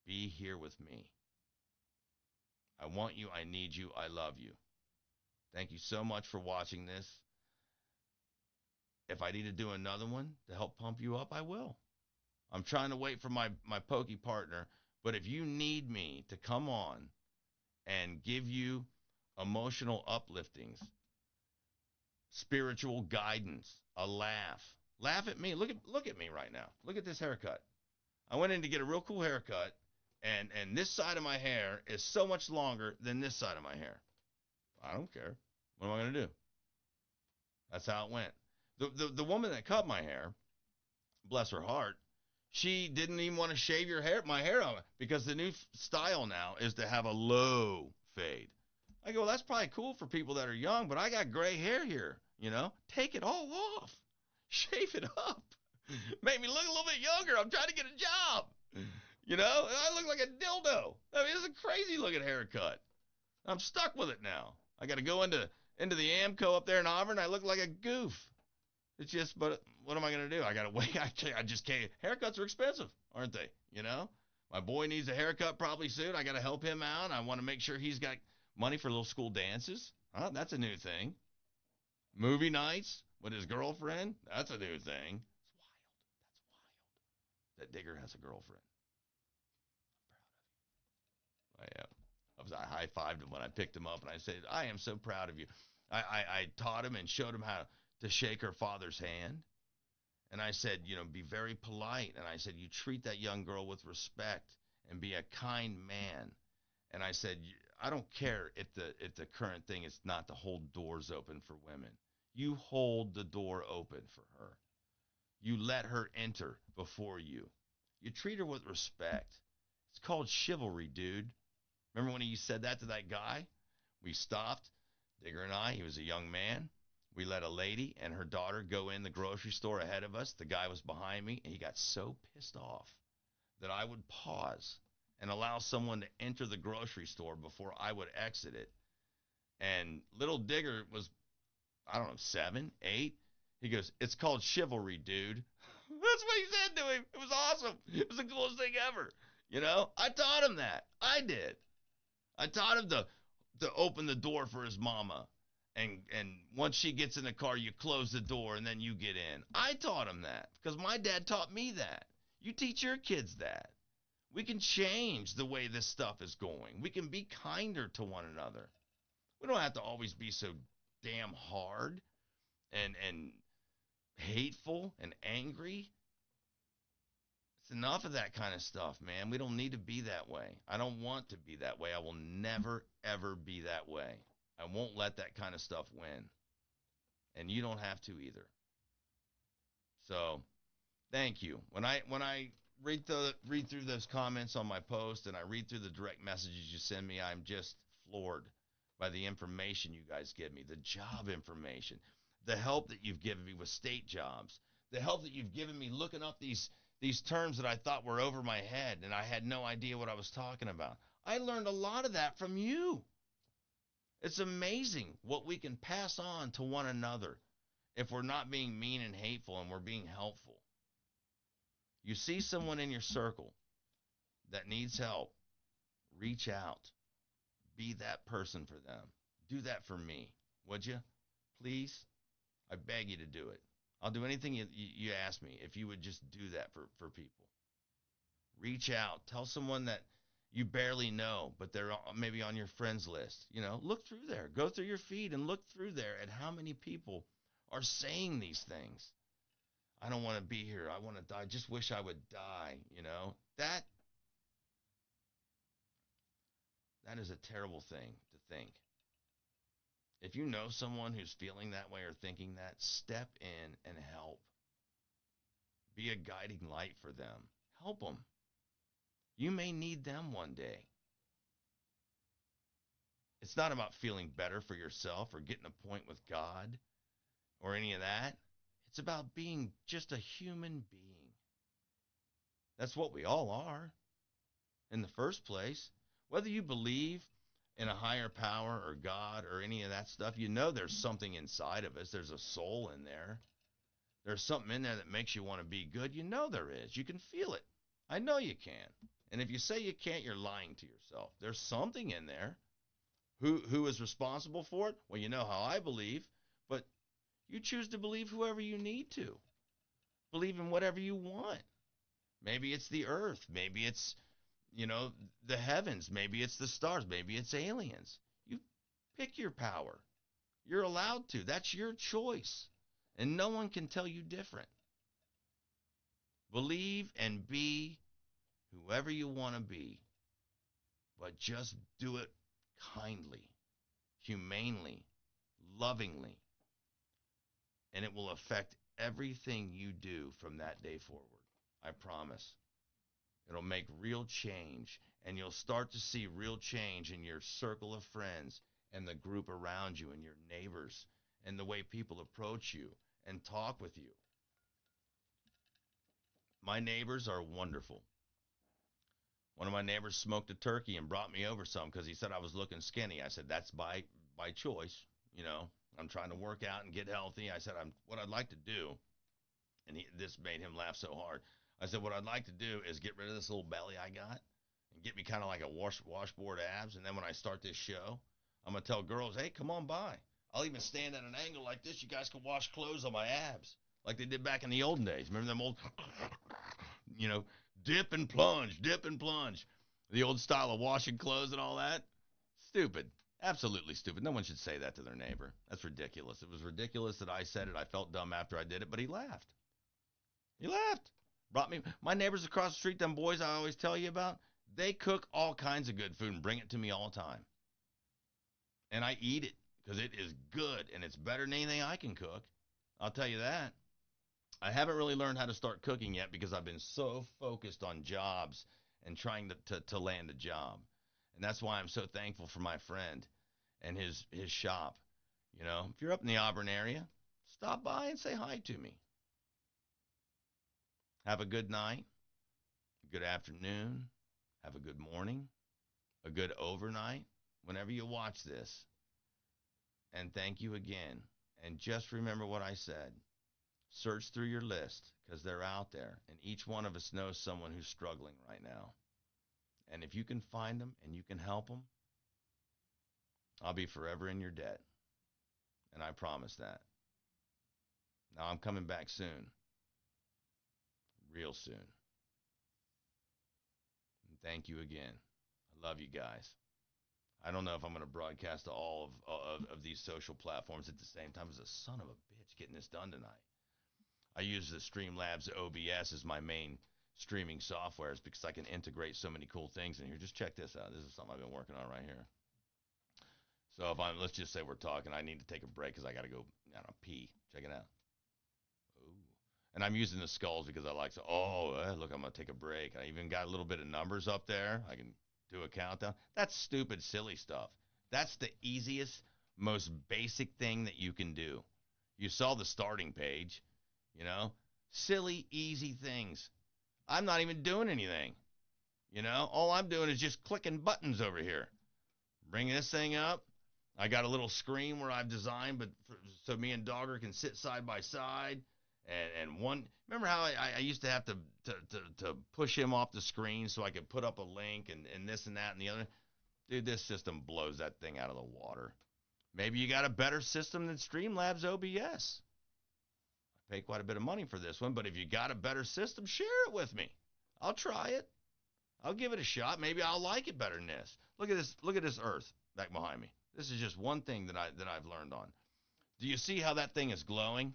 Be here with me. I want you. I need you. I love you. Thank you so much for watching this. If I need to do another one to help pump you up, I will. I'm trying to wait for my pokey partner. But if you need me to come on and give you emotional upliftings, spiritual guidance, a laugh. Laugh at me. Look at me right now. Look at this haircut. I went in to get a real cool haircut, and this side of my hair is so much longer than this side of my hair. I don't care. What am I going to do? That's how it went. The woman that cut my hair, bless her heart, she didn't even want to shave my hair on because the new style now is to have a low fade. I go, well, that's probably cool for people that are young, but I got gray hair here, you know? Take it all off. Shave it up. Make me look a little bit younger. I'm trying to get a job. You know? I look like a dildo. I mean, it's a crazy looking haircut. I'm stuck with it now. I got to go into the Amco up there in Auburn. I look like a goof. It's just, but what am I going to do? I got to wait. I just can't. Haircuts are expensive, aren't they? You know? My boy needs a haircut probably soon. I got to help him out. I want to make sure he's got money for little school dances. Huh? That's a new thing. Movie nights with his girlfriend. That's a new thing. It's wild. That's wild. That digger has a girlfriend. I'm proud of you. I high-fived him when I picked him up, and I said, I am so proud of you. I taught him and showed him how to shake her father's hand. And I said, you know, be very polite. And I said, you treat that young girl with respect and be a kind man. And I said, I don't care if the current thing is not to hold doors open for women. You hold the door open for her. You let her enter before you. You treat her with respect. It's called chivalry, dude. Remember when you said that to that guy? We stopped, Digger and I. He was a young man. We let a lady and her daughter go in the grocery store ahead of us. The guy was behind me, and he got so pissed off that I would pause and allow someone to enter the grocery store before I would exit it. And little Digger was, I don't know, 7, 8. He goes, it's called chivalry, dude. That's what he said to him. It was awesome. It was the coolest thing ever. You know, I taught him that. I did. I taught him to open the door for his mama. And once she gets in the car, you close the door and then you get in. I taught him that because my dad taught me that. You teach your kids that. We can change the way this stuff is going. We can be kinder to one another. We don't have to always be so damn hard and hateful and angry. It's enough of that kind of stuff, man. We don't need to be that way. I don't want to be that way. I will never, ever be that way. I won't let that kind of stuff win. And you don't have to either. So, thank you. When I read through those comments on my post and I read through the direct messages you send me, I'm just floored by the information you guys give me, the job information, the help that you've given me with state jobs, the help that you've given me looking up these terms that I thought were over my head and I had no idea what I was talking about. I learned a lot of that from you. It's amazing what we can pass on to one another if we're not being mean and hateful and we're being helpful. You see someone in your circle that needs help, reach out. Be that person for them. Do that for me, would you? Please? I beg you to do it. I'll do anything you ask me if you would just do that for people. Reach out. Tell someone that, you barely know, but they're maybe on your friends list. Look through there. Go through your feed and look through there at how many people are saying these things. I don't want to be here. I want to die. I just wish I would die. That is a terrible thing to think. If you know someone who's feeling that way or thinking that, step in and help. Be a guiding light for them. Help them. You may need them one day. It's not about feeling better for yourself or getting a point with God or any of that. It's about being just a human being. That's what we all are in the first place. Whether you believe in a higher power or God or any of that stuff, there's something inside of us. There's a soul in there. There's something in there that makes you want to be good. There is. You can feel it. I know you can. And if you say you can't, you're lying to yourself. There's something in there. Who is responsible for it? Well, you know how I believe, but you choose to believe whoever you need to. Believe in whatever you want. Maybe it's the earth. Maybe it's, the heavens. Maybe it's the stars. Maybe it's aliens. You pick your power. You're allowed to. That's your choice. And no one can tell you different. Believe and be whoever you want to be. But just do it kindly, humanely, lovingly. And it will affect everything you do from that day forward. I promise. It'll make real change, and you'll start to see real change in your circle of friends and the group around you and your neighbors and the way people approach you and talk with you. My neighbors are wonderful. One of my neighbors smoked a turkey and brought me over some because he said I was looking skinny. I said, that's by choice. I'm trying to work out and get healthy. I said, what I'd like to do, and this made him laugh so hard. I said, what I'd like to do is get rid of this little belly I got and get me kind of like a washboard abs. And then when I start this show, I'm going to tell girls, hey, come on by. I'll even stand at an angle like this. You guys can wash clothes on my abs like they did back in the olden days. Remember them old, dip and plunge. The old style of washing clothes and all that. Stupid. Absolutely stupid. No one should say that to their neighbor. That's ridiculous. It was ridiculous that I said it. I felt dumb after I did it, but he laughed. He laughed. Brought me, my neighbors across the street, them boys I always tell you about, they cook all kinds of good food and bring it to me all the time. And I eat it because it is good and it's better than anything I can cook. I'll tell you that. I haven't really learned how to start cooking yet because I've been so focused on jobs and trying to land a job. And that's why I'm so thankful for my friend and his shop. If you're up in the Auburn area, stop by and say hi to me. Have a good night, a good afternoon, have a good morning, a good overnight, whenever you watch this. And thank you again. And just remember what I said. Search through your list because they're out there. And each one of us knows someone who's struggling right now. And if you can find them and you can help them, I'll be forever in your debt. And I promise that. Now I'm coming back soon. Real soon. And thank you again. I love you guys. I don't know if I'm going to broadcast to all of these social platforms at the same time. As a son of a bitch getting this done tonight. I use the Streamlabs OBS as my main streaming softwares because I can integrate so many cool things in here. Just check this out. This is something I've been working on right here. So let's just say we're talking, I need to take a break because I got to go, pee. Check it out. Ooh. And I'm using the skulls because I like to, look, I'm going to take a break. I even got a little bit of numbers up there. I can do a countdown. That's stupid, silly stuff. That's the easiest, most basic thing that you can do. You saw the starting page, silly, easy things. I'm not even doing anything. All I'm doing is just clicking buttons over here. Bring this thing up. I got a little screen where I've designed, so me and Dogger can sit side by side. And one, remember how I used to have to push him off the screen so I could put up a link and this and that and the other? Dude, this system blows that thing out of the water. Maybe you got a better system than Streamlabs OBS. I pay quite a bit of money for this one, but if you got a better system, share it with me. I'll try it. I'll give it a shot. Maybe I'll like it better than this. Look at this. Look at this earth back behind me. This is just one thing that I've learned on. Do you see how that thing is glowing?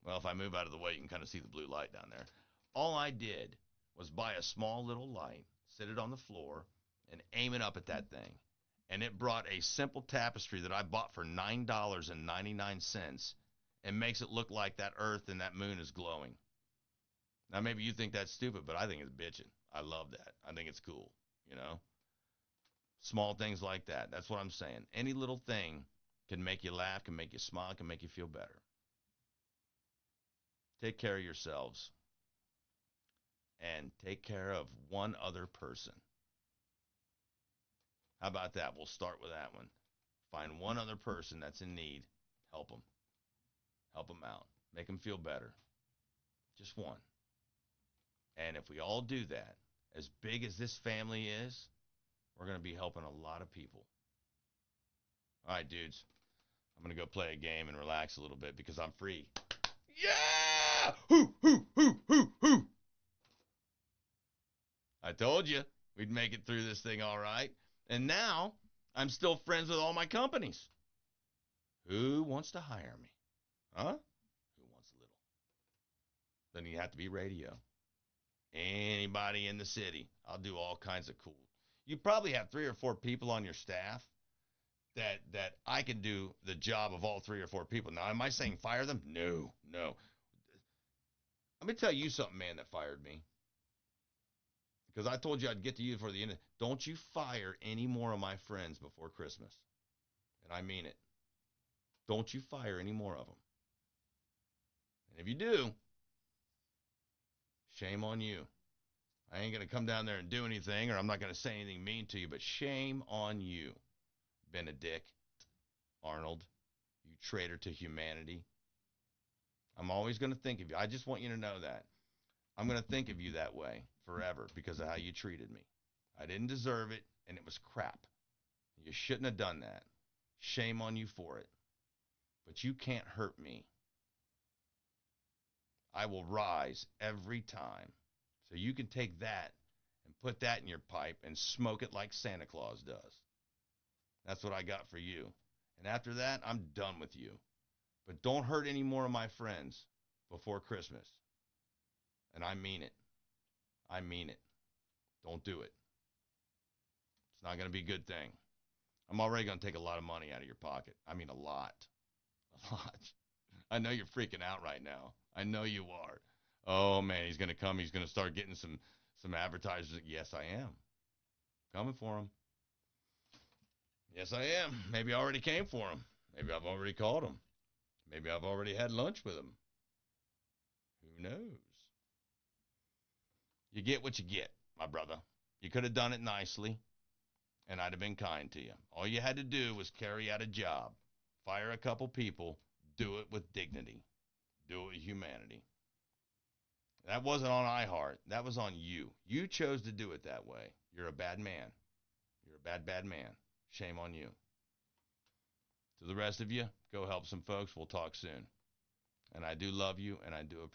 Well, if I move out of the way, you can kind of see the blue light down there. All I did was buy a small little light, sit it on the floor, and aim it up at that thing. And it brought a simple tapestry that I bought for $9.99 and makes it look like that earth and that moon is glowing. Now, maybe you think that's stupid, but I think it's bitching. I love that. I think it's cool, you know? Small things like that. That's what I'm saying. Any little thing can make you laugh, can make you smile, can make you feel better. Take care of yourselves and take care of one other person. How about that? We'll start with that one. Find one other person that's in need. Help them. Help them out. Make them feel better. Just one. And if we all do that, as big as this family is, we're going to be helping a lot of people. All right, dudes. I'm going to go play a game and relax a little bit because I'm free. Yeah! Hoo, hoo, hoo, hoo, hoo. I told you we'd make it through this thing all right. And now I'm still friends with all my companies. Who wants to hire me? Huh? Who wants a little? Doesn't even have to be radio. Anybody in the city. I'll do all kinds of cool. You probably have 3 or 4 people on your staff that I can do the job of all 3 or 4 people. Now, am I saying fire them? No. Let me tell you something, man, that fired me. Because I told you I'd get to you for the end. Don't you fire any more of my friends before Christmas. And I mean it. Don't you fire any more of them. And if you do, shame on you. I ain't going to come down there and do anything, or I'm not going to say anything mean to you, but shame on you, Benedict Arnold, you traitor to humanity. I'm always going to think of you. I just want you to know that. I'm going to think of you that way forever because of how you treated me. I didn't deserve it, and it was crap. You shouldn't have done that. Shame on you for it. But you can't hurt me. I will rise every time. So you can take that and put that in your pipe and smoke it like Santa Claus does. That's what I got for you. And after that, I'm done with you. But don't hurt any more of my friends before Christmas. And I mean it. I mean it. Don't do it. It's not going to be a good thing. I'm already going to take a lot of money out of your pocket. I mean, a lot. A lot. I know you're freaking out right now. I know you are. Oh, man, he's going to come. He's going to start getting some advertisers. Yes, I am. Coming for him. Yes, I am. Maybe I already came for him. Maybe I've already called him. Maybe I've already had lunch with him. Who knows? You get what you get, my brother. You could have done it nicely, and I'd have been kind to you. All you had to do was carry out a job, fire a couple people, do it with dignity, do it with humanity. That wasn't on iHeart. That was on you. You chose to do it that way. You're a bad man. You're a bad, bad man. Shame on you. To the rest of you, go help some folks. We'll talk soon. And I do love you, and I do appreciate you.